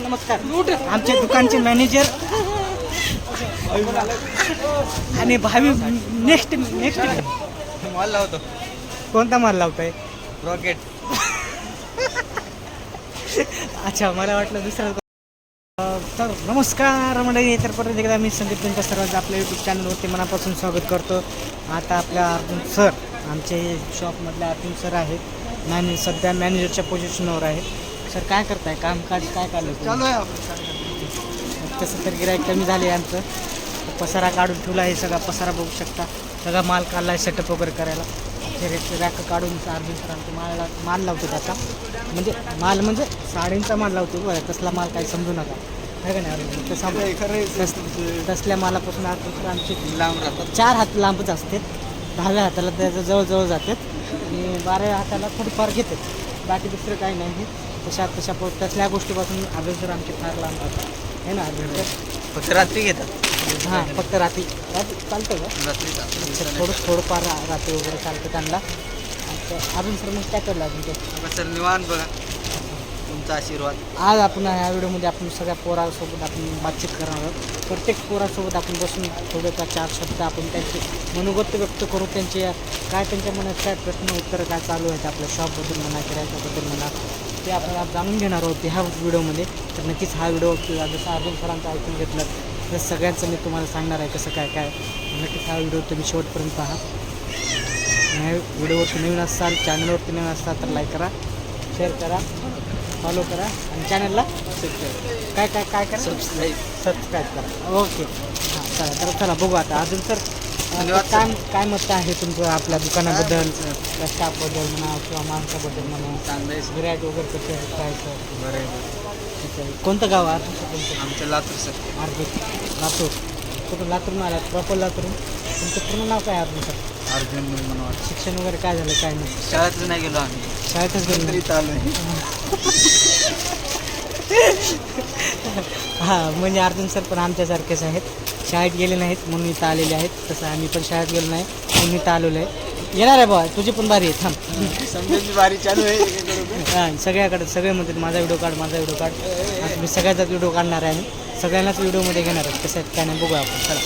नमस्कार. आमचे दुकानचे मॅनेजर आणि भावी नेक्स्ट माल लावतो. कोणता माल लावताय? रॉकेट. अच्छा, मला वाटलं दुसरा. तर नमस्कार मंडळी, तर परत एकदा मी संदीप तुमच्या सर्वांचं आपल्या यूट्यूब चॅनलवरती मनापासून स्वागत करतो. आता आपल्या अर्जुन सर, आमचे शॉपमधले अर्जुन सर आहेत, सध्या मॅनेजरच्या पोझिशनवर आहेत. सर काय करताय, कामकाज काय चालू आहे? तसं तर गिराईक कमी झाले आमचं. पसारा काढून ठेवला आहे, सगळा पसारा बघू शकता. सगळा माल काढला आहे सेटअप वगैरे करायला. रॅक काढून अर्जुन सर आमचे माल लावतो त्याचा, म्हणजे साडींचा माल लावतो बरं. तसला माल काही समजू नका, आहे का नाही अर्जुन? तसल्या मालापासून अर्जुन सर आमचे लांब राहतात. 4 हात लांबच असते. 10व्या हाताला त्याचं जवळजवळ जातात आणि 12व्या हाताला थोडीफार घेतात. बाकी दुसरं काही नाही. तशा तसल्या गोष्टीपासून अर्जुन सर आमचे फार लांब राहतात, आहे ना अर्जुन सर? फक्त रात्री घेतात. हां, फक्त रात्री चालतं का? रात्री थोडंफार रात्री वगैरे चालतं त्यांना. अजून सर मग काय करलं अजून ते? सर निवांत बघा, तुमचा आशीर्वाद. आज आपण ह्या व्हिडिओमध्ये आपण सगळ्या पोरासोबत आपण बातचीत करणार आहोत. प्रत्येक पोरासोबत आपण बसून थोडं 4 शब्द आपण त्यांचे मनोगत व्यक्त करू. त्यांचे काय, त्यांच्या मनात काय प्रश्न उत्तर काय चालू आहेत आपल्या शॉपबद्दल म्हणा, गिरायकाबद्दल म्हणा, ते आपण आज जाणून घेणार आहोत ह्या व्हिडिओमध्ये. तर नक्कीच हा व्हिडिओ जसं अर्जुन सरांचं ऐकून घेतलं तर सगळ्यांचं मी तुम्हाला सांगणार आहे कसं काय काय. नक्कीच हा व्हिडिओ तुम्ही शेवटपर्यंत पहा. ह्या व्हिडिओवरती नवीन असाल, चॅनलवरती नवीन असाल तर लाईक करा, शेअर करा, फॉलो करा आणि चॅनलला काय करा, सबस्क्राईब करा. ओके, हां चला बघू आता. अजून सर काय मत आहे तुमचं आपल्या दुकानाबद्दल, त्या स्टाफबद्दल म्हणा किंवा माणसाबद्दल म्हणा? चांगलं गिरायक वगैरे कसं आहे, काय सर? बरं. ठीक आहे. कोणतं गाव आहे तुमचं? आमचं लातूर सर. लातूर. कुठून लातूरून आला? प्रॉपर लातूरून. तुमचं पूर्ण नाव काय अर्जुन सर? अर्जुन म्हणून वाटतं. शिक्षण वगैरे काय झालं, काय नाही? शाळेतच नाही गेलो आम्ही. शाळेतच गेलो तरी चालू आहे. हां, म्हणजे अर्जुन सर पण आमच्यासारखेच आहेत, शाळेत गेले नाहीत म्हणून इथं आलेले आहेत. तसं आम्ही पण शाळेत गेलो नाही म्हणून इथं आलेलो आहे. येणार आहे बा, तुझी पण बारी आहे, थांब. समजायची बारी चालू आहे. हां, सगळ्याकडे सगळे म्हणतात माझा व्हिडिओ काढ, माझा व्हिडिओ काढ. आता मी सगळ्याचाच व्हिडिओ काढणार आहे आणि सगळ्यांनाच व्हिडिओमध्ये घेणार आहे. कसं आहेत काय नाही बघू आपण. चला,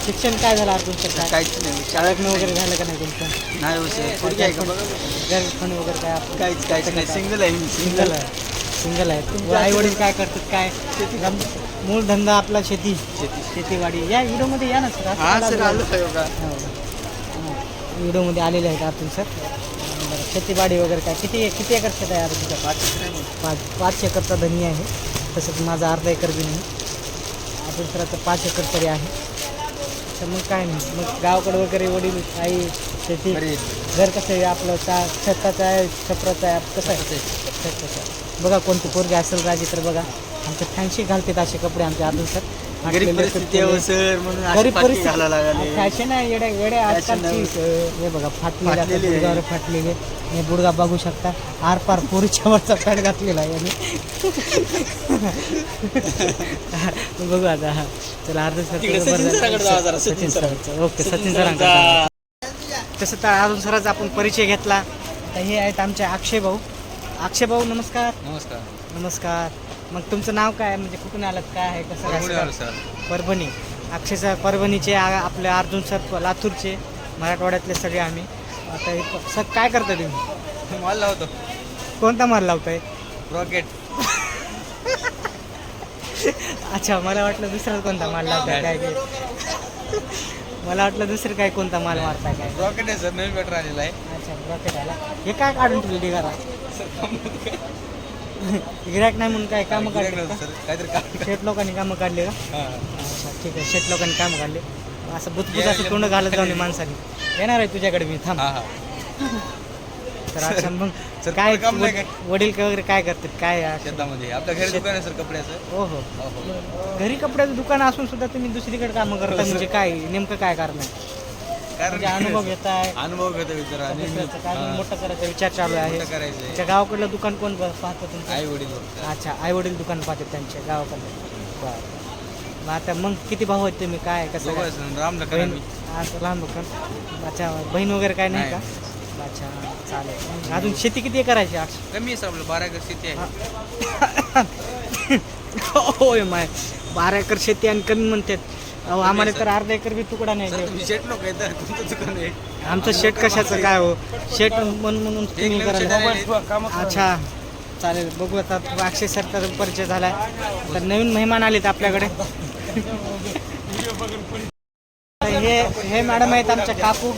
शिक्षण काय झालं अर्जुन सर? काय काहीच नाही. शाळेत वगैरे झालं का नाही तुमचं? नाही विषय पुढे आहे का बघा. गर्लफ्रेंड वगैरे काय आपण? काहीच नाही. सिंगल आहे मी. सिंगल आहे. आई वडील काय करतात, काय मूळ धंदा आपला शेतीवाडी. या व्हिडिओमध्ये या ना सर. सर आलो का? व्हिडिओमध्ये आलेले आहेत अर्जुन सर. शेतीवाडी वगैरे काय, किती एकर शेत आहे अर्जुन सर? 5 एकरचा धनी आहे. तसंच माझा अर्धा एकर बी नाही. अर्जुन सराचं 5 एकर तरी आहे. तर मग काय नाही, मग गावाकडे वगैरे वडील आई शेती. घर कसं आहे आपलं? छताचं आहे, छपराचं आहे, कसं आहे? छताचं आहे. बघा कोणती पोरगी असेल राजी तर बघा, आमचे फॅन्सी घालतात असे कपडे आमचे अर्जुन सर. गरीब परिस्थिती फॅशन आहे, येड्या आजकालची. हे बघा फाटलेले, बुडगावर फाटलेले. हे बुडगा बघू शकता, आरपार पोरीच्या वरचा पॅन्ट घातलेला आहे आणि बघू आता. हा चला, अर्जुन सर सचिन सरांचं. ओके, सचिन सरांचं. तसं तर अर्जुन सरांचा आपण परिचय घेतला. आता हे आहेत आमचे अक्षय भाऊ. अक्षय भाऊ नमस्कार. नमस्कार. मग तुमचं नाव काय, म्हणजे कुठून आलात, काय आहे, कसं? परभणी. अक्षय परभणीचे, आपले अर्जुन सर लातूरचे, मराठवाड्यातले सगळे आम्ही. आता हे सर काय करता तुम्ही? माल लावतो. कोणता माल लावताय? रॉकेट. अच्छा, मला वाटलं दुसरा कोणता माल लावताय काय. मला वाटलं दुसरं काय कोणता माल मारताय काय. रॉकेट आहे सर, नवीन बॅटर आलेला आहे. अच्छा, रॉकेट आला. हे काय काढून ठेवली ढिगारा? गिरायक नाही म्हणून काय कामं काढले का? काहीतरी शेट लोकांनी कामं काढले का? अच्छा, ठीक आहे. शेट लोकांनी कामं काढले. असं बुतबुजाचं तोंड घालत जाऊन माणसाने. येणार आहे तुझ्याकडे मी, थांब. तर अच्छा, मग काय वडील वगैरे काय करतात, काय शेतामध्ये? आपल्या घरी दुकान आहे सर कपड्याचं. हो. घरी कपड्याचं दुकान असून सुद्धा तुम्ही दुसरीकडे कामं करता, म्हणजे काय नेमकं काय कारण आहे? म्हणजे अनुभव घेताय? अनुभव घेतो विचार. मोठं करायचा विचार चालू आहे. त्याच्या गावाकडलं दुकान कोण पाहतं तुमचं? आई वडील. अच्छा, आई वडील दुकान पाहतात त्यांच्या गावाकडलं. बरं. मग आता मग किती भाऊ आहेत तुम्ही, काय कसं? राम लहान दुकान. अच्छा, बहीण वगैरे काय नाही का? अच्छा, चालेल. अजून शेती किती करायची? कमी आहे सर, आपलं 12 एकर शेती आहे. होय माय 12 एकर शेती आणि कमी म्हणतात. अहो आम्हाला तर अर्धा एकर बी तुकडा नाही देऊ. तुम्ही शेट लोक येतात तुमचं दुकान आहे. आमचं शेट कशाचं काय हो, शेट म्हणून तुम्ही नवीन करायला. शेट अच्छा चालेल, बघू आता. अक्षय सरचा परिचय झालाय, तर नवीन मेहमान आलेत आपल्याकडे. हे मॅडम आहेत आमच्या काकू.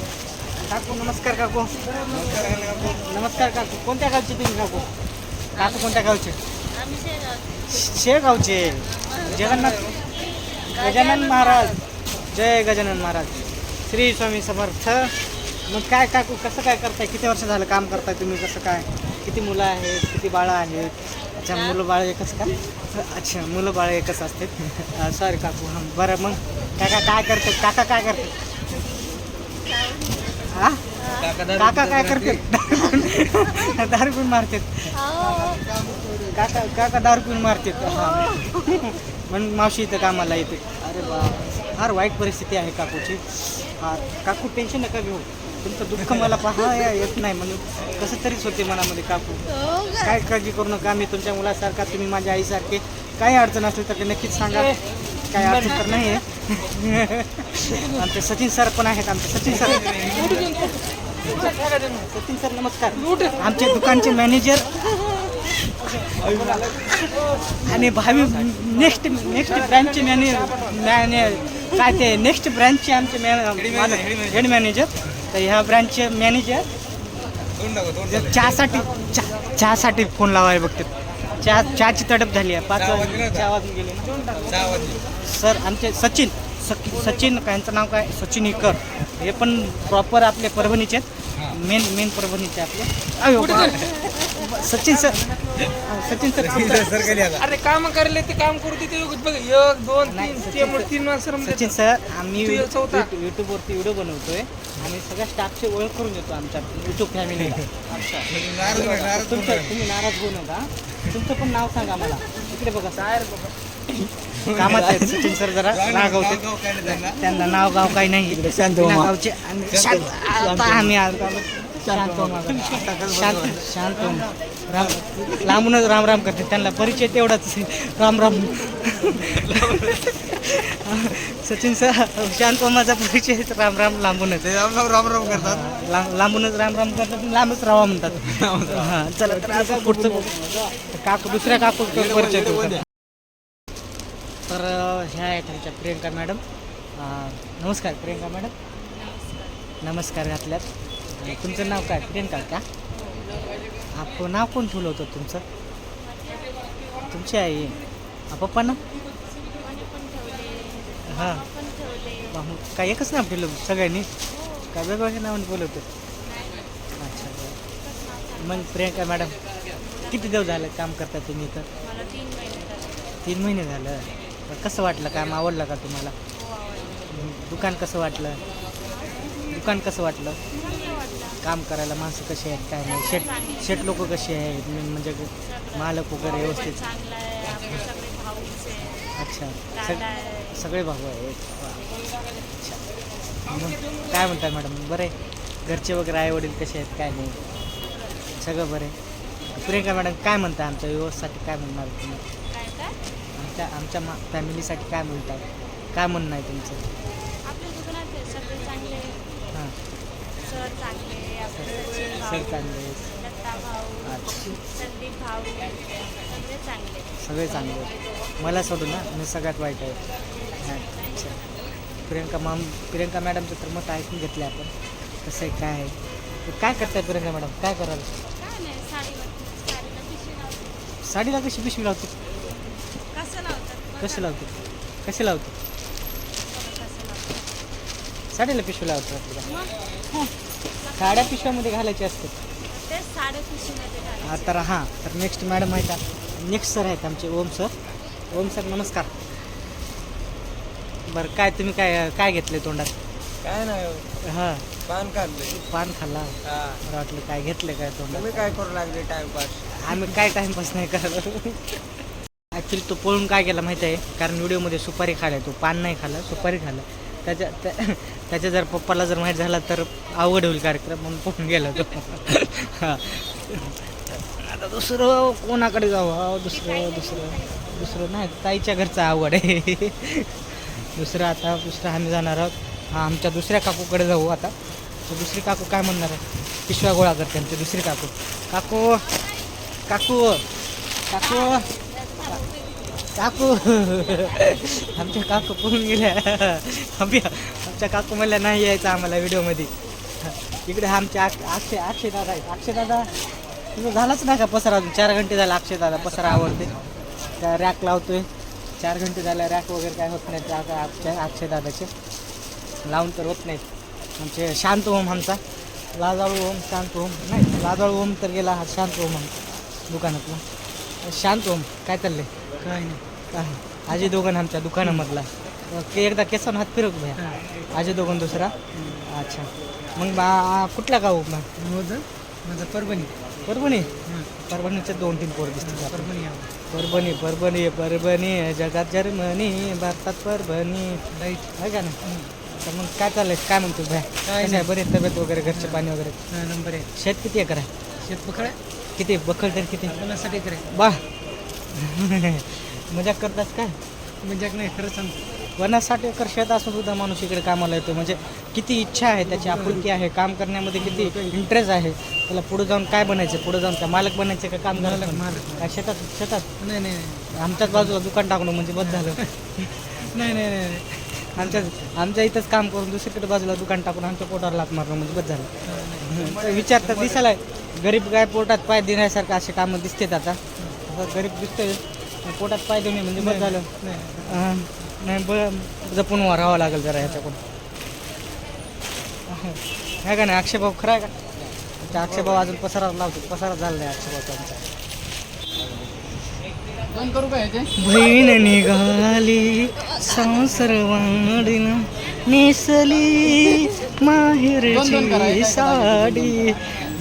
काकू नमस्कार. काकू नमस्कार. काकू कोणत्या गावचे तुम्ही? काकू कोणत्या गावचे? शेगावचे. गजानन महाराज. जय गजानन महाराज. श्री स्वामी समर्थ. मग काय काकू कसं काय करताय? किती वर्ष झालं काम करताय तुम्ही? कसं काय? किती मुलं आहेत? किती बाळं आहेत? अच्छा, मुलं बाळ एकच का? अच्छा, मुलं बाळ एकच असते. सॉरी काकू. हां बरं, मग काका काय करतात? काका काय करतात? हा काका काय करतात? दारू पिऊन मारतात. काका दारू पिऊन मारतात. हां मग मावशी इथं कामाला येते. अरे बा, फार वाईट परिस्थिती आहे काकूची. हा काकू टेन्शन नका घेऊ, तुमचं दुःख मला पहा येत नाही म्हणून कसं तरीच होते मनामध्ये. काकू काय काळजी करू नका, मी तुमच्या मुलासारखा, तुम्ही माझ्या आईसारखे. काही अडचण असली तर ते नक्कीच सांगा. काय अडचण तर नाही आहे. आमचे सचिन सर पण आहेत. आमचे सचिन सर नमस्कार. आमचे दुकानचे मॅनेजर आणि भावी नेक्स्ट ब्रँचचे काय ते नेक्स्ट ब्रँचचे आमचे हेड मॅनेजर. तर ह्या ब्रँचचे मॅनेजर चहासाठी फोन लावायला बघतात. चहाची तडप झाली आहे. 5 वाजून चहा वाजून गेले ना सर. आमचे सचिन यांचं नाव काय? सचिन इकर. हे पण प्रॉपर आपले परभणीचे आहेत. मेन परभणीचे आपले. सचिन सर अरे काम करले ते काम करू ते बघ 1 2 3 3 माणसं. सचिन सर, आम्ही चौथा. यूट्यूबवरती व्हिडिओ बनवतोय आणि सगळ्या स्टाफची ओळख करून देतो आमच्या यूट्यूब फॅमिली. तुम्ही नाराज होऊ नका. तुमचं पण नाव सांगा मला. इकडे बघा कामात आहेत सचिन सर. जरा रागवते, त्यांना नाव गाव काही नाही. इकडे शांत गावचे आम्ही शांत राम लांबूनच राम करते. त्यांना परिचय तेवढाच राम. सचिन सर शांत माझा परिचय राम लांबूनच. राम करतात. लांबूनच राम करतात. लांबच राहा म्हणतात. हां चला, तर आता पुढचं काकू, दुसऱ्या काकू परिचय करू. तर ह्या आहेत आमच्या प्रियंका मॅडम. नमस्कार प्रियंका मॅडम. नमस्कार घातल्यात. तुमचं नाव काय? प्रियंका का? आपण नाव कोण ठेवलं होतं तुमचं? तुमची आई. पप्पांना? हां काय एकच नाव ठेवलं सगळ्यांनी? काय वेगवेगळ्या नावाने बोलत होतं? अच्छा. मग प्रियंका मॅडम किती दिवस झालं काम करता तुम्ही इथं? 3 महिने झालं. कसं वाटलं? काम आवडलं का तुम्हाला? दुकान कसं वाटलं? काम करायला माणसं कशी आहेत काय नाही? शेट लोक कसे आहेत? म्हणजे मालक वगैरे व्यवस्थित? अच्छा, सगळे भाऊ आहेत. अच्छा, मग काय म्हणतात मॅडम? बरं आहे. घरचे वगैरे आई वडील कसे आहेत काय नाही? सगळं बरं आहे. प्रियंका मॅडम काय म्हणता आमच्या व्यवस्थेसाठी? काय म्हणणार तुम्ही? आमच्या फॅमिलीसाठी काय म्हणतात? काय म्हणणं आहे तुमचं? हां सर चांगले. सगळे चांगले. मला सोडून ना मी सगळ्यात वाईट आहे. अच्छा. प्रियंका मॅडमचं तर मत ऐकून घेतलं आपण. कसं आहे काय आहे? काय करताय प्रियंका मॅडम? काय कराल? साडीला कशी पिशवी लावते? कसे लावते? साडीला पिशवी लावतो आपल्याला. साड्या पिशव्यामध्ये घालायची असते. तर हां, तर नेक्स्ट मॅडम आहेत. नेक्स्ट सर आहेत आमचे ओम सर. नमस्कार. बरं काय तुम्ही काय घेतले तोंडात? काय नाही. हां पान खाल्ला. मला वाटलं काय घेतलं काय तोंडात. तुम्ही काय करू लागले टाइमपास? आम्ही काय टाइमपास नाही करत. ॲक्च्युली तो पळून काय केला माहिती आहे? कारण व्हिडिओमध्ये सुपारी खाल्ला. तो पान नाही खाल्ला, सुपारी खाल्ला. त्याच्या जर पप्पाला जर माहीत झाला तर अवघड होईल कार्यक्रम, म्हणून पळून गेला तो. हां आता दुसरं कोणाकडे जावं? दुसरं दुसरं नाही ताईच्या घरचं आवड आहे. दुसरं आम्ही जाणार आहोत. हा आमच्या दुसऱ्या काकूकडे जाऊ आता. तर दुसरी काकू काय म्हणणार आहे? पिशव्या गोळा करते आमची दुसरी काकू. काकू काकू काकू काकू आमच्या काकू पळून गेल्या. आमच्या काकू म्हणल्या नाही यायचं आम्हाला व्हिडिओमध्ये. इकडे आमचे अक्षय दादा आहेत. अक्षय दादा तुझं झालंच नाही का पसारा अजून? 4 घंटे झाला अक्षय दादा पसारा आवडते. त्या रॅक लावतोय. 4 घंटे झाल्या रॅक वगैरे काय होत नाही त्या अक्षय दादाचे. लावून तर होत नाहीत. आमचे शांत ओम आमचा लाजाळू ओम शांत ओम नाही लाजाळू ओम तर गेला. हा शांत ओम दुकानातला. शांत ओम काय चाललंय? काय नाही. आजी दोघं आमच्या दुकानामधला. एकदा केसन हात फिरव भैया. आजी दोघं दुसरा. अच्छा मग कुठला गाव माझं परभणी. परभणीचे 2-3 पोर दिसतात. परभणी परभणी जगात जर्मनी भारतात परभणी आहे का ना. तर मग काय चाललंय? काय म्हणतो भैया? काय नाही बरे तब्येत वगैरे घरचे पाणी वगैरे? नंबर आहे. शेत किती एकर आहे? शेत पकड किती बखल तर किती? 50 एकर आहे. बा मजाक करतास काय? मजाक नाही खरं सांगतो. 50-60 एकर शेत असून सुद्धा माणूस इकडे कामाला येतो. म्हणजे किती इच्छा आहे, त्याची आपुलकी आहे, काम करण्यामध्ये किती इंटरेस्ट आहे. त्याला पुढे जाऊन काय बनायचं? पुढे जाऊन काय मालक बनायचं का काम मालक. काय शेतात? नाही आमच्याच बाजूला दुकान टाकणं म्हणजे बस झालं. नाही आमच्या इथंच काम करून दुसरीकडे बाजूला दुकान टाकून आमच्या पोटावर लात मारणं म्हणजे बस झालं. विचार तर दिसायला गरीब काय पोटात पाय देण्यासारखं असे कामं दिसतात. आता गरीब दिसतंय पोटात पाय देणे म्हणजे बस झालं. नाही जपून राहावं लागेल जरा ह्याच्याकडून आहे का नाही? अक्षय भाऊ खरं आहे का? त्या अक्षय भाऊ अजून पसारा लावतो. पसारा झाला नाही अक्षय भाऊ आमचा. बहीण निघाली संसरवाडीनं नेसली माहेरची साडी.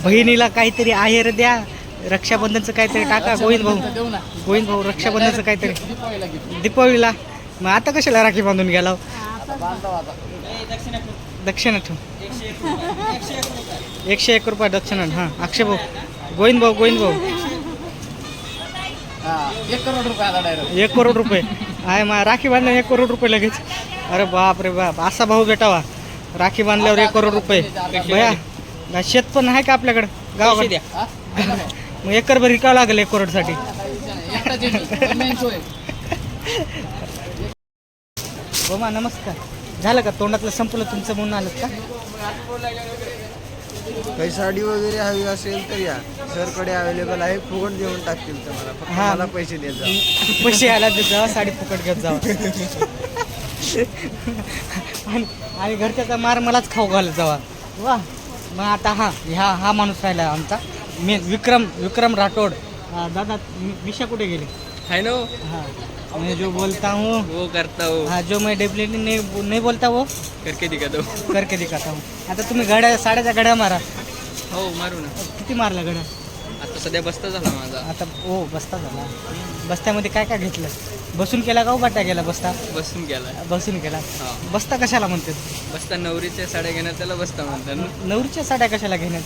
बहिणीला काहीतरी आहेर द्या. रक्षाबंधनचं काहीतरी टाका. गोविंद भाऊ रक्षाबंधनचं काहीतरी दीपावलीला. मग आता कशाला राखी बांधून गेला? दक्षिणा ठेव. 101 रुपये दक्षिणा. हां अक्षय भाऊ गोविंद भाऊ 1 करोड रुपये आता डायरेक्ट. 1 करोड रुपये आहे मग राखी बांधल्यावर 1 करोड रुपये लगेच. अरे बाप रे बाप असा भाऊ भेटावा. राखी बांधल्यावर 1 करोड रुपये. भया शेत पण आहे का आपल्याकडं गावाकडे? द्या. मग एकरभर विकावं लागेल 1 करोडसाठी. बोमा नमस्कार. झालं का तोंडातलं संपलं तुमचं म्हणून आलं का? काही साडी वगैरे हवी असेल तर या सरकडे अवेलेबल आहे. फुकट देऊन टाकतील तुम्हाला. फक्त हा. मला पैसे देत जा. पैसे आला देत जावा साडी फुकट घेत जावा. आणि घरच्याचा मार मलाच खाऊ घालत जावा. वा मग आता हा माणूस राहिला आमचा विक्रम राठोड. दादा विषय कुठे गेले? है ना हाँ मैं जो बोलता हूँ वो करता हूँ. हाँ जो मैं डेफिनेटली नहीं बोलता वो करके दिखाता हूँ. आता तुम्ही साड्याच्या घड्या मारा. हो मारू ना. किती मारल्या घड्या? आता सध्या बसता झाला माझा. आता हो बस्ता झाला. बस्त्यामध्ये काय काय घेतलं? बसून केला का बाट्या गेला? बस्ता बसून केला. हा. बस्ता कशाला म्हणतात? बसता नवरीच्या साड्या घेण्यात त्याला बसता म्हणतात ना. नवरीच्या साड्या कशाला घेण्यात?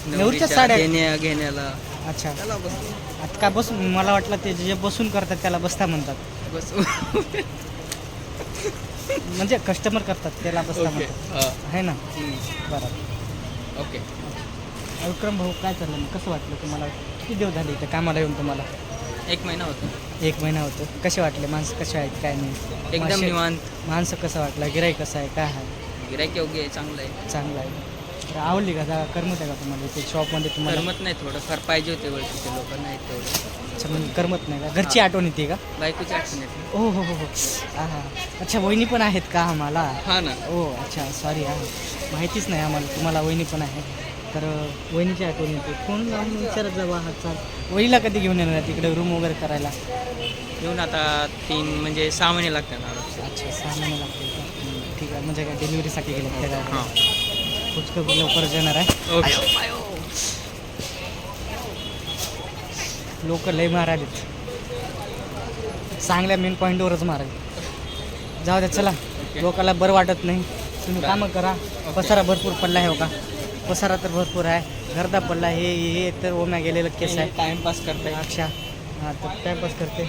नवरीच्या साड्या घेण्याला अच्छा. त्याला बसतो. आता काय बसून मला वाटलं ते जे बसून करतात त्याला बस्ता म्हणतात. बस म्हणजे कस्टमर करतात त्याला बस्ता ओके. म्हणतात आहे ना. बरं ओके. विक्रम भाऊ काय चाललं मग? कसं वाटलं तुम्हाला? किती दिवस झाले इथं कामाला येऊन तुम्हाला? 1 महिना होता. 1 महिना होतो. कसे वाटले माणसं? कसे आहेत काय नाही? एकदम निवांत. माणसं कसं वाटलं? गिराईक कसं आहे काय आहे? गिरायक योग्य आहे, चांगलं आहे. चांगलं आहे. तर आवडली का जागा? करमत आहे का तुम्हाला ते शॉपमध्ये तुम्हाला? करमत नाही. थोडंफार पाहिजे होते ओळखीचे लोक नाहीत तेवढे. अच्छा म्हणजे करमत नाही का? घरची आठवण येते का? बायकोची आठवण येते. हो हां अच्छा वहिनी पण आहेत का आम्हाला? हा ना. ओ अच्छा सॉरी हां माहितीच नाही आम्हाला तुम्हाला वहिनी पण आहे. तर वहिनीची आठवण येते. फोन लावून विचारत जावा हात चाल. वहिनीला कधी घेऊन येणार तिकडे रूम वगैरे करायला? येऊन आता 6 महिने लागतात ना. अच्छा 6 महिने लागतील का? ठीक आहे. म्हणजे काय डिलिव्हरीसाठी गेले त्या हां. खूप लवकरच येणार आहे. ओके. लोक लय मारायलेत. चांगल्या मेन पॉईंटवरच मारायला. जाऊ द्या चला. लोकाला बरं वाटत नाही. तुम्ही कामं करा. पसारा भरपूर पडला आहे हो का? पसारा तर भरपूर आहे. घरदा पडला हे तर ओम्या गेलेलं केस आहे. टाइमपास करताय. अच्छा हां तर टाईमपास करते.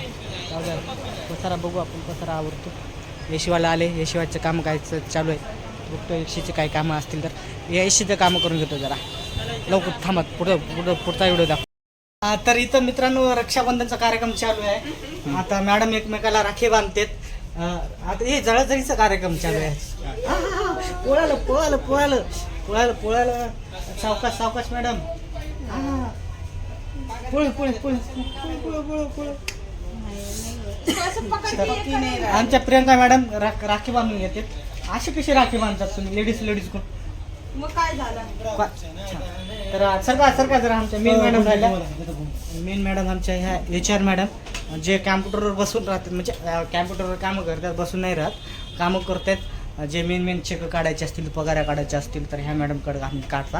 जाऊ द्या. पसारा बघू आपण, पसारा आवडतो. येशीवाला आले, येशीवाचं काम काय चालू आहे बघतो. येशीचे काय कामं असतील तर येशीचं कामं करून घेतो जरा लवकर. थांबत पुढचा व्हिडिओ दाखव. तर इथं मित्रांनो रक्षाबंधनचा कार्यक्रम चालू आहे. आता मॅडम एकमेकाला राखी बांधतेत. आता हे जळजळीचा कार्यक्रम चालू आहे. पोळालं पोळालं पोळालं पोळालं पोळालं. सावकाश सावकाश मॅडम. पोळ पोळ पोळ पोळ पोळ पोळ. आमच्या प्रियंका मॅडम राखी बांधून घेते. अशी कशी राखी बांधतात तुम्ही लेडीज कोण? मग काय झालं? तर सरका जरा आमच्या मेन मॅडम राहिल्या. मेन मॅडम आमच्या ह्या HR मॅडम जे कॅम्प्युटरवर बसून राहतात, म्हणजे कॅम्प्युटरवर कामं करतात, बसून नाही राहत, कामं करतात. जे मेन चेक काढायचे असतील, पगार काढायचे असतील तर ह्या मॅडमकडे आम्ही काढता.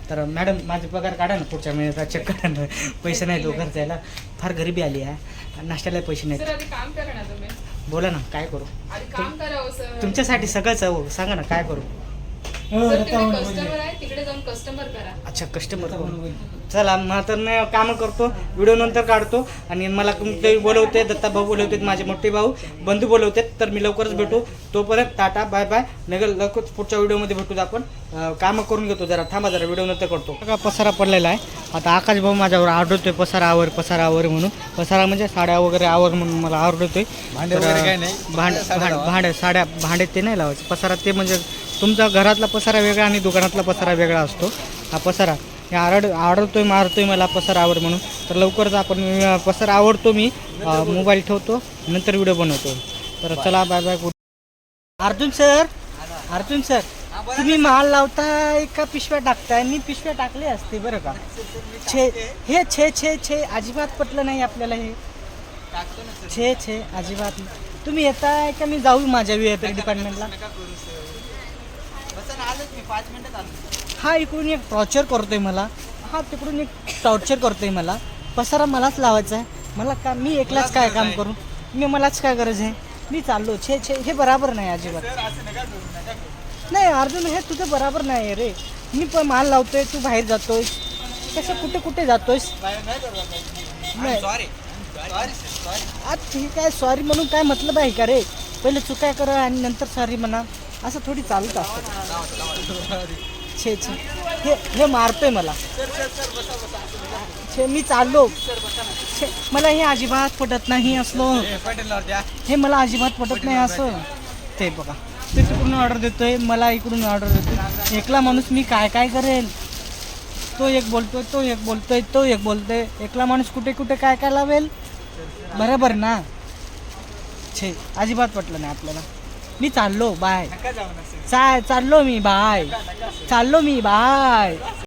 तर मॅडम माझे पगार काढा ना पुढच्या महिन्याचा, चेक काढा ना. पैसे नाही तो खर्च यायला, फार गरिबी आली आहे, नाश्त्याला पैसे नाहीत. सर आधी काम करा ना तुम्ही. बोला ना काय करू? आधी काम करा हो सर. तुमच्यासाठी सगळंच आहे हो, सांगा ना काय करू? सर तिकडे कस्टमर आहे, तिकडे जाऊन कस्टमर करा. अच्छा कस्टमर. चला मग तर मी कामं करतो, व्हिडिओ नंतर काढतो. आणि मला तुमचे बोलवते, दत्ताभाऊ बोलवते, माझे मोठे भाऊ बंधू बोलवते. तर मी लवकरच भेटू. तोपर्यंत टाटा बाय बाय. लवकर पुढच्या व्हिडिओमध्ये भेटू आपण. कामं करून घेतो जरा, थांबा जरा, व्हिडिओ नंतर करतो. का पसारा पडलेला आहे. आता आकाश भाऊ माझ्यावर आढळतोय पसारा आवर म्हणून. पसारा म्हणजे साड्या वगैरे आवर म्हणून मला आढळतोय. भांडे ते नाही लावायचे. पसारा ते म्हणजे तुमचा घरातला पसारा वेगळा आणि दुकानातला पसारा वेगळा असतो. हा पसारा हे आढळतोय मारतोय मला पसारा आवड म्हणून. तर लवकरच आपण पसारा आवडतो मी मोबाईल ठेवतो, नंतर व्हिडिओ बनवतो. तर चला बाय बाय. अर्जुन सर तुम्ही माल लावताय का पिशव्या टाकताय? मी पिशव्या टाकले असते बरं का. छे अजिबात पटलं नाही आपल्याला हे. छे अजिबात. तुम्ही येताय का मी जाऊ माझ्या VIP डिपार्टमेंटला? हा इकडून एक टॉर्चर करतोय मला, हा तिकडून एक टॉर्चर करतोय मला. पसारा मलाच लावायचा आहे. मला का मी एकलाच काय काम करू? मलाच काय गरज आहे? मी चाललो. छे हे बराबर नाही अजिबात. नाही अर्जुन हे तुझं बराबर नाही रे. मी पण माल लावतोय, तू बाहेर जातोय. कसं कुठे जातोयस? नाही ठीक आहे. सॉरी म्हणून काय मतलब आहे का रे? पहिले चुका करा आणि नंतर सॉरी म्हणा, असं थोडी चालत असतं. छे हे मारतोय मला. मी चाललो. मला हे अजिबात पटत नाही असलं. हे मला अजिबात पटत नाही असं. ते बघा ते तिकडून ऑर्डर देतोय, मला इकडून ऑर्डर देतोय. एकला माणूस मी काय करेल? तो एक बोलतोय. एकला माणूस कुठे काय लावेल? बरोबर ना? छे अजिबात पटलं नाही आपल्याला. मी चाललो बाय. चाललो मी बाय.